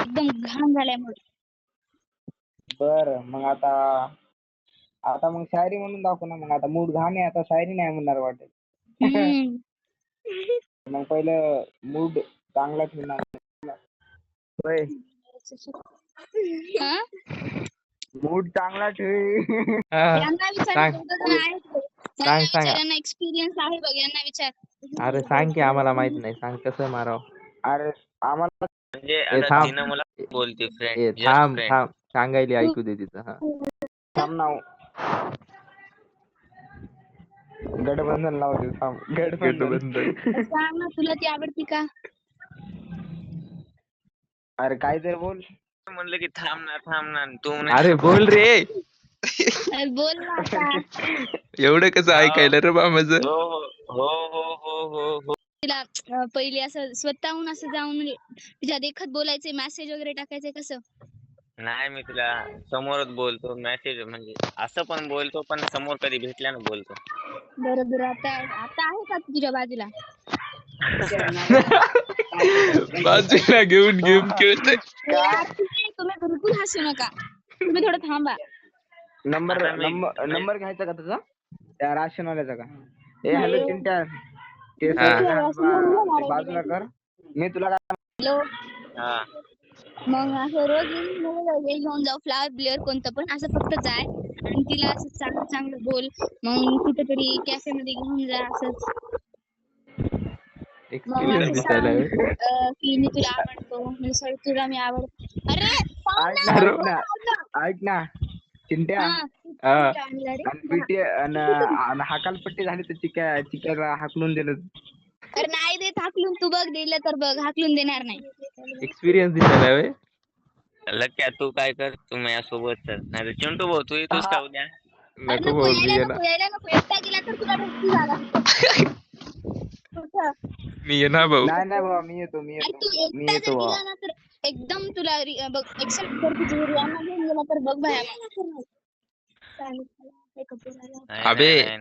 एकदम घाण झालाय मूड. बर मग आता मग शायरी म्हणून दाखव ना. मग आता मूड घाण आहे, आता शायरी नाही म्हणणार वाटेल. मग पहिलं मूड चांगला ठेवणार. होय, हा? मूड चांगला ठेव. यांना विचार, सांग सांग सांग. यांना एक्सपिरियन्स आहे बघ, यांना विचार. अरे सांग की, आम्हाला माहित नाही. सांग कसं माराव. अरे आम्हाला म्हणजे ए आता थांब, तिनं मला बोलते ए फ्रेंड, जस्ट थांब फ्रेंड. थांब, सांगायला ऐकू दे तिचं. हा थांब ना, गठबंधन लावते. थांब, गठबंधन. सांग ना, तुला ती आवडती का? अरे काय तर बोल. म्हणलं की थांब ना तू अरे बोल रे. अरे बोल ना आता. एवढं कसं ऐकायला रे बा माझं. हो हो हो हो हो हो. तिला पहिले असं स्वतःहून असं जाऊन म्हणजे तिच्या देखत बोलायचे, मेसेज वगैरे टाकायचे कसं? नाही, मी तुला समोरच बोलतो, मेसेज म्हणजे असं पण बोलतो, पण समोर कधी भेटल्यानं बोलतो. बरोबर. आता आहे का तुझ्या बाजूला? बाजूला घेऊन खेळतोय. तुम्ही बिलकुल हसू नका, तुम्ही थोडं थांबा. नंबर घ्यायचा का तुझा, त्या राशनवाल्याचा का? ए हॅलो चिंट्या, ते बाजूला कर. मी तुला हॅलो. हा. मग असं रोज हे घेऊन जाऊ, फ्लावर ब्लेअर कोणतं पण, असं फक्त जाय आणि तिला असं चांगलं चांगलं बोल. मग कुठेतरी कॅफे मध्ये घेऊन जा असंच. मग असं सांग की मी तुला आवडतो, सॉरी तुला मी आवडतो. अरे ऐक ना चिंट्या, आणि हाकालपट्टी झाली तर चिक्याला हाकलून दिलं. अरे नाही देत हाकलून, तू बघ दिलं तर बघ, हाकलून देणार नाही. एक्सपिरियन्स दिसायला व्हय. लक्या तू काय कर, तू माझ्यासोबत चल, नाही तर चिंटू भाऊ तू येतोस का उद्या? नको भाऊ, मी येणार. एकटा गेला तर तुला भेटती जागा. मी येणार भाऊ. नाही भाऊ, मी येतो. तू एकटा जर गेला ना तर एकदम तुला बघ एक्सेप्ट कर. तुझी रियांना घेऊन गेला तर बघ बाया. अबे